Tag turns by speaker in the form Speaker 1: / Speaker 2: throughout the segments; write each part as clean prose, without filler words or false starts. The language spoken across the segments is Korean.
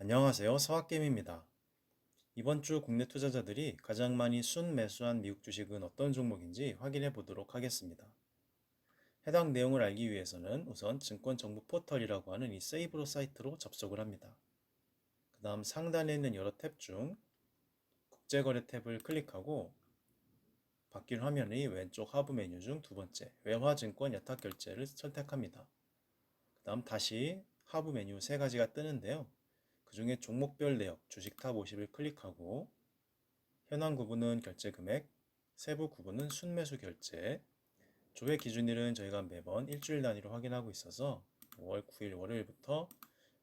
Speaker 1: 안녕하세요. 서학개미입니다. 이번 주 국내 투자자들이 가장 많이 순매수한 미국 주식은 어떤 종목인지 확인해 보도록 하겠습니다. 해당 내용을 알기 위해서는 우선 증권 정보 포털이라고 하는 이 세이브로 사이트로 접속을 합니다. 그 다음 상단에 있는 여러 탭 중 국제거래 탭을 클릭하고 바뀐 화면의 왼쪽 하부 메뉴 중 두 번째 외화증권 예탁결제를 선택합니다. 그 다음 다시 하부 메뉴 세 가지가 뜨는데요. 그 중에 종목별 내역 주식 탑 50을 클릭하고 현황 구분은 결제 금액, 세부 구분은 순매수 결제, 조회 기준일은 저희가 매번 일주일 단위로 확인하고 있어서 5월 9일 월요일부터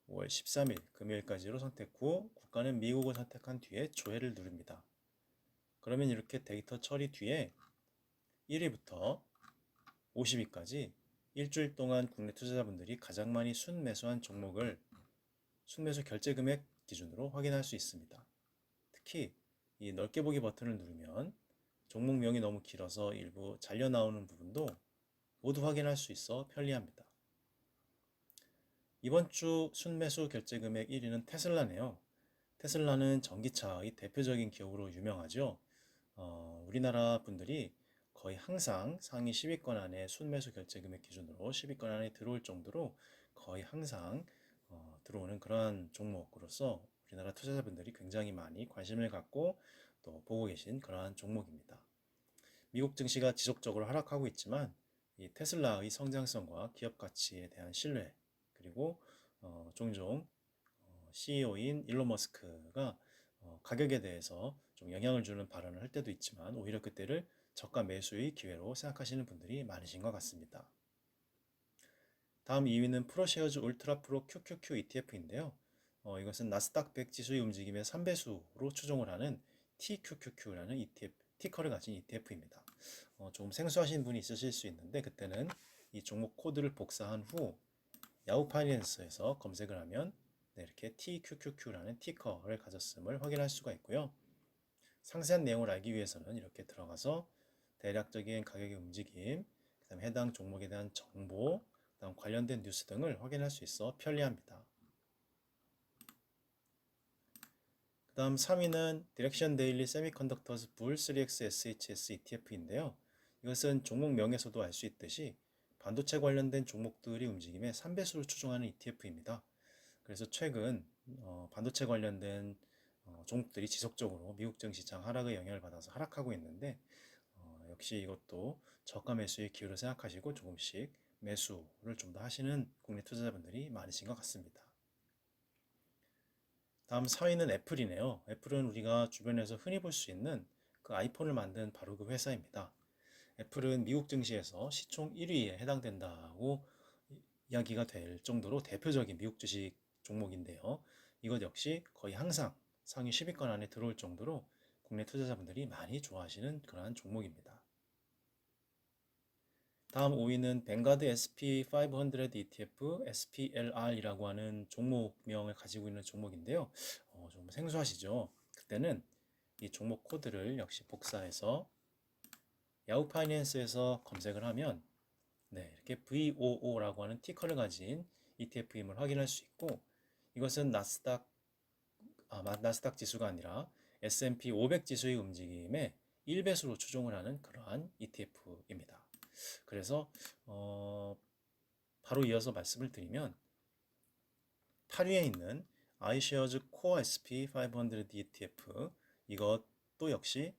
Speaker 1: 5월 13일 금요일까지로 선택 후 국가는 미국을 선택한 뒤에 조회를 누릅니다. 그러면 이렇게 데이터 처리 뒤에 1위부터 50위까지 일주일 동안 국내 투자자분들이 가장 많이 순매수한 종목을 순매수 결제 금액 기준으로 확인할 수 있습니다. 특히 이 넓게 보기 버튼을 누르면 종목명이 너무 길어서 일부 잘려 나오는 부분도 모두 확인할 수 있어 편리합니다. 이번 주 순매수 결제 금액 1위는 테슬라네요. 테슬라는 전기차의 대표적인 기업으로 유명하죠. 우리나라 분들이 거의 항상 상위 10위권 안에 순매수 결제 금액 기준으로 10위권 안에 들어올 정도로 거의 항상 들어오는 그러한 종목으로서 우리나라 투자자분들이 굉장히 많이 관심을 갖고 또 보고 계신 그러한 종목입니다. 미국 증시가 지속적으로 하락하고 있지만 이 테슬라의 성장성과 기업 가치에 대한 신뢰 그리고 종종 CEO인 일론 머스크가 가격에 대해서 좀 영향을 주는 발언을 할 때도 있지만 오히려 그때를 저가 매수의 기회로 생각하시는 분들이 많으신 것 같습니다. 다음 2위는 프로쉐어즈 울트라 프로 QQQ ETF인데요. 이것은 나스닥 100 지수의 움직임의 3배수로 추종을 하는 TQQQ라는 ETF, 티커를 가진 ETF입니다. 조금 생소하신 분이 있으실 수 있는데 그때는 이 종목 코드를 복사한 후 야후 파이낸스에서 검색을 하면 네, 이렇게 TQQQ라는 티커를 가졌음을 확인할 수가 있고요. 상세한 내용을 알기 위해서는 이렇게 들어가서 대략적인 가격의 움직임, 그다음 해당 종목에 대한 정보, 그다음 관련된 뉴스 등을 확인할 수 있어 편리합니다. 그다음 3위는 디렉션 데일리 세미컨덕터스 불 3X SHS ETF인데요. 이것은 종목명에서도 알 수 있듯이 반도체 관련된 종목들이 움직임에 3배수를 추종하는 ETF입니다. 그래서 최근 반도체 관련된 종목들이 지속적으로 미국 증시장 하락의 영향을 받아서 하락하고 있는데 역시 이것도 저가 매수의 기회로 생각하시고 조금씩 매수를 좀 더 하시는 국내 투자자분들이 많으신 것 같습니다. 다음 4위는 애플이네요. 애플은 우리가 주변에서 흔히 볼 수 있는 그 아이폰을 만든 바로 그 회사입니다. 애플은 미국 증시에서 시총 1위에 해당된다고 이야기가 될 정도로 대표적인 미국 주식 종목인데요. 이것 역시 거의 항상 상위 10위권 안에 들어올 정도로 국내 투자자분들이 많이 좋아하시는 그러한 종목입니다. 다음 5위는 뱅가드 SP500 ETF SPLR이라고 하는 종목명을 가지고 있는 종목인데요. 좀 생소하시죠? 그때는 이 종목 코드를 역시 복사해서 야후 파이낸스에서 검색을 하면 네, 이렇게 VOO라고 하는 티커를 가진 ETF임을 확인할 수 있고 이것은 나스닥 지수가 아니라 S&P 500 지수의 움직임에 1배수로 추종을 하는 그러한 ETF입니다. 그래서 바로 이어서 말씀을 드리면 8위에 있는 iShares Core SP500 ETF 이것도 역시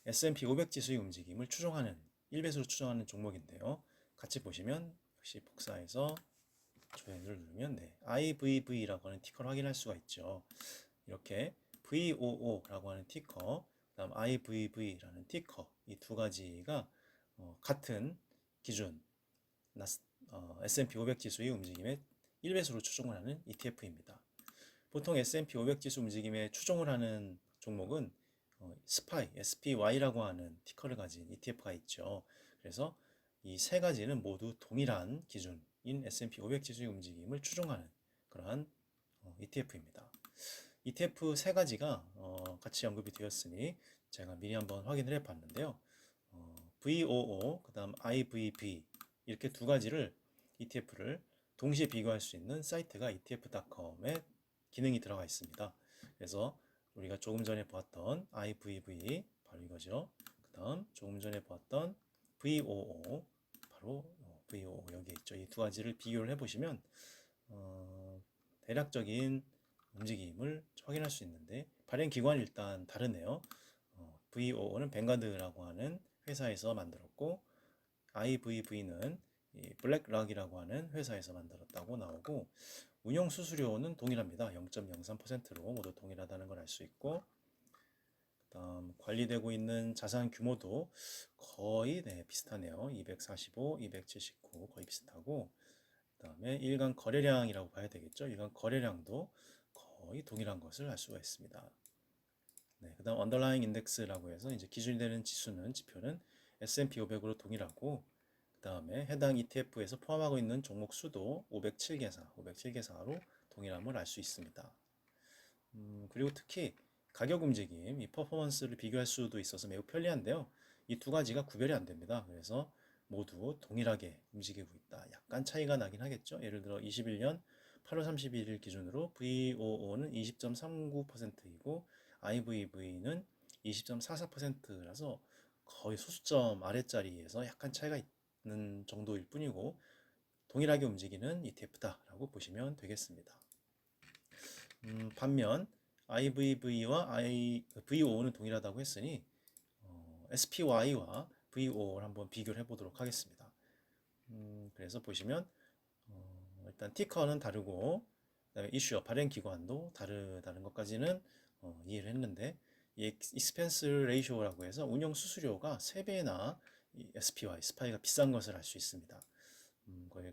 Speaker 1: S&P 500 지수의 움직임을 추종하는 1배수로 추종하는 종목인데요. 같이 보시면 역시 복사해서 조회를 누르면 네, IVV라고 하는 티커를 확인할 수가 있죠. 이렇게 VOO라고 하는 티커, 그다음 IVV라는 티커 이 두 가지가 같은 기준 S&P 500 지수의 움직임에 1배수로 추종을 하는 ETF입니다. 보통 S&P 500 지수 움직임에 추종을 하는 종목은 SPY, SPY라고 하는 티커를 가진 ETF가 있죠. 그래서 이 세 가지는 모두 동일한 기준인 S&P 500 지수의 움직임을 추종하는 그러한 ETF입니다. ETF 세 가지가 같이 언급이 되었으니 제가 미리 한번 확인을 해 봤는데요. VOO, 그 다음 IVB 이렇게 두 가지를 ETF를 동시에 비교할 수 있는 사이트가 etf.com에 기능이 들어가 있습니다. 그래서 우리가 조금 전에 보았던 IVV 바로 이거죠. 그 다음 조금 전에 보았던 VOO 바로 VOO 여기 있죠. 이 두 가지를 비교를 해보시면 대략적인 움직임을 확인할 수 있는데 발행 기관이 일단 다르네요. VOO는 뱅가드라고 하는 회사에서 만들었고 IVV는 블랙락이라고 하는 회사에서 만들었다고 나오고 운영 수수료는 동일합니다. 0.03%로 모두 동일하다는 걸 알 수 있고 그다음 관리되고 있는 자산 규모도 거의 비슷하네요. 245, 279 거의 비슷하고 그다음에 일간 거래량이라고 봐야 되겠죠. 일간 거래량도 거의 동일한 것을 알 수가 있습니다. 그다음 언더라잉 인덱스라고 해서 이제 기준이 되는 지표는 S&P 500으로 동일하고 그다음에 해당 ETF에서 포함하고 있는 종목 수도 507개사로 동일함을 알 수 있습니다. 그리고 특히 가격 움직임, 이 퍼포먼스를 비교할 수도 있어서 매우 편리한데요. 이 두 가지가 구별이 안 됩니다. 그래서 모두 동일하게 움직이고 있다. 약간 차이가 나긴 하겠죠. 예를 들어 21년 8월 31일 기준으로 VOO는 20.39%이고 IVV는 20.44%라서 거의 소수점 아래짜리에서 약간 차이가 있는 정도일 뿐이고 동일하게 움직이는 ETF다라고 보시면 되겠습니다. 반면 IVV와 VOO는 동일하다고 했으니 SPY와 VO를 한번 비교를 해보도록 하겠습니다. 그래서 보시면 일단 티커는 다르고 그다음에 이슈어 발행 기관도 다르다는 것까지는 이해를 했는데 이 익스펜스 레이쇼라고 해서 운영 수수료가 3배나 SPY, 스파이가 비싼 것을 알 수 있습니다.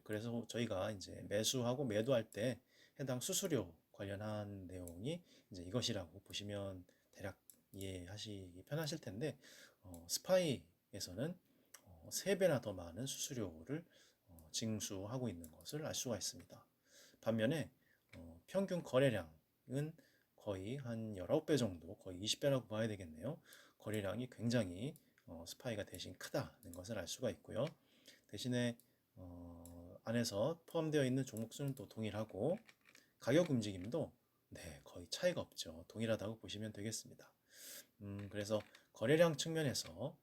Speaker 1: 그래서 저희가 이제 매수하고 매도할 때 해당 수수료 관련한 내용이 이제 이것이라고 보시면 대략 이해하시기 편하실 텐데 스파이에서는 3배나 더 많은 수수료를 징수하고 있는 것을 알 수가 있습니다. 반면에 평균 거래량은 거의 한 19배 정도, 거의 20배라고 봐야 되겠네요. 거래량이 굉장히 스파이가 대신 크다는 것을 알 수가 있고요. 대신에 안에서 포함되어 있는 종목 수는 또 동일하고 가격 움직임도 거의 차이가 없죠. 동일하다고 보시면 되겠습니다. 그래서 거래량 측면에서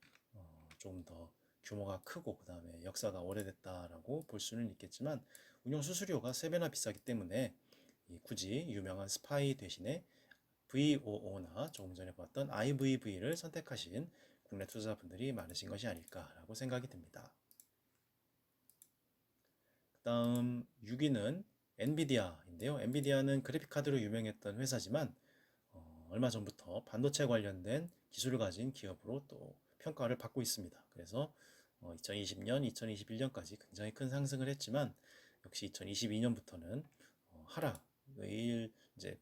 Speaker 1: 좀 더 규모가 크고 그 다음에 역사가 오래됐다라고 볼 수는 있겠지만 운영 수수료가 3배나 비싸기 때문에 굳이 유명한 스파이 대신에 VOO나 조금 전에 봤던 IVV를 선택하신 국내 투자자분들이 많으신 것이 아닐까라고 생각이 듭니다. 그 다음 6위는 엔비디아인데요. 엔비디아는 그래픽카드로 유명했던 회사지만 얼마 전부터 반도체 관련된 기술을 가진 기업으로 또 평가를 받고 있습니다. 그래서 2020년, 2021년까지 굉장히 큰 상승을 했지만 역시 2022년부터는 하락을 이제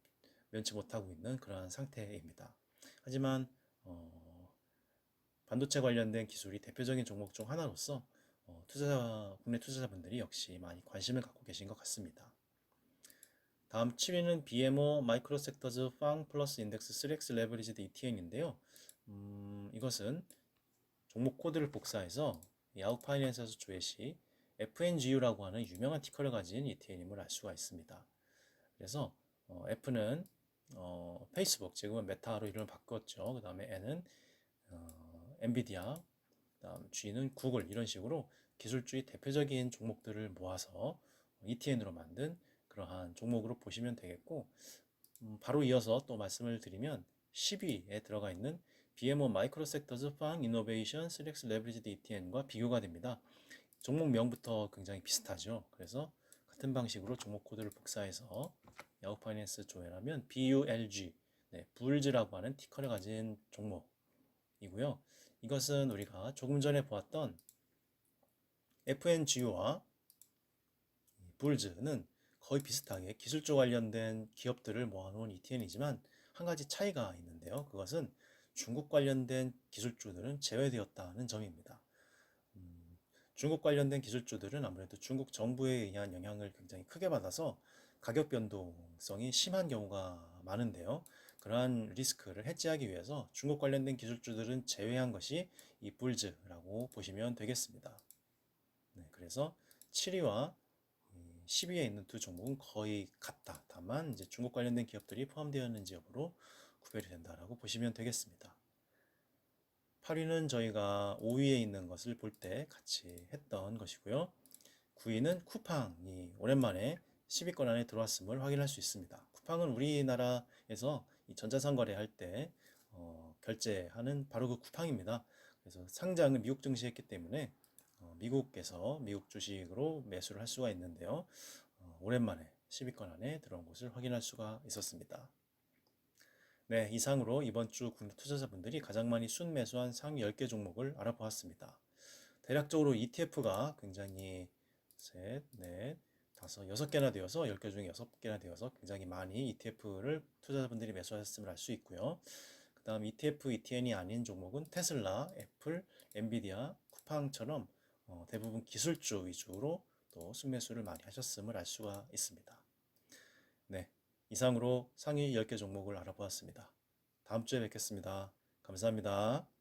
Speaker 1: 면치 못하고 있는 그러한 상태입니다. 하지만 반도체 관련된 기술이 대표적인 종목 중 하나로서 국내 투자자분들이 역시 많이 관심을 갖고 계신 것 같습니다. 다음 7위는 BMO 마이크로 섹터즈 팡 플러스 인덱스 3X 레버리지드 ETN인데요. 이것은 종목 코드를 복사해서 야후 파이낸스에서 조회시 FNGU라고 하는 유명한 티커를 가진 ETN임을 알 수가 있습니다. 그래서 F는 페이스북, 지금은 메타로 이름을 바꿨죠. 그 다음에 N은 엔비디아, 그다음 G는 구글 이런 식으로 기술주의 대표적인 종목들을 모아서 ETN으로 만든 그러한 종목으로 보시면 되겠고 바로 이어서 또 말씀을 드리면 10위에 들어가 있는 BMO 마이크로 섹터즈 팡 이노베이션 3X 레버리지드 ETN과 비교가 됩니다. 종목명부터 굉장히 비슷하죠. 그래서 같은 방식으로 종목 코드를 복사해서 야후 파이낸스 조회하면 BULG, 불즈라고 하는 티커를 가진 종목이고요. 이것은 우리가 조금 전에 보았던 FNGU와 불즈는 거의 비슷하게 기술주 관련된 기업들을 모아놓은 ETN이지만 한 가지 차이가 있는데요. 그것은 중국 관련된 기술주들은 제외되었다는 점입니다. 중국 관련된 기술주들은 아무래도 중국 정부에 의한 영향을 굉장히 크게 받아서 가격 변동성이 심한 경우가 많은데요. 그러한 리스크를 해지하기 위해서 중국 관련된 기술주들은 제외한 것이 이 불즈라고 보시면 되겠습니다. 그래서 7위와 10위에 있는 두 종목은 거의 같다. 다만 이제 중국 관련된 기업들이 포함되어 있는지 여부로 구별이 된다라고 보시면 되겠습니다. 8위는 저희가 5위에 있는 것을 볼 때 같이 했던 것이고요. 9위는 쿠팡이 오랜만에 10위권 안에 들어왔음을 확인할 수 있습니다. 쿠팡은 우리나라에서 이 전자상 거래할 때 결제하는 바로 그 쿠팡입니다. 그래서 상장을 미국 증시했기 때문에 미국에서 미국 주식으로 매수를 할 수가 있는데요. 오랜만에 10위권 안에 들어온 것을 확인할 수가 있었습니다. 네, 이상으로 이번 주 국내 투자자분들이 가장 많이 순매수한 상위 10개 종목을 알아보았습니다. 대략적으로 ETF가 굉장히 셋, 넷, 다섯, 6개나 되어서 10개 중에 6개나 되어서 굉장히 많이 ETF를 투자자분들이 매수하셨음을 알 수 있고요. 그 다음 ETF, ETN이 아닌 종목은 테슬라, 애플, 엔비디아, 쿠팡처럼 대부분 기술주 위주로 또 순매수를 많이 하셨음을 알 수가 있습니다. 네, 이상으로 상위 10개 종목을 알아보았습니다. 다음 주에 뵙겠습니다. 감사합니다.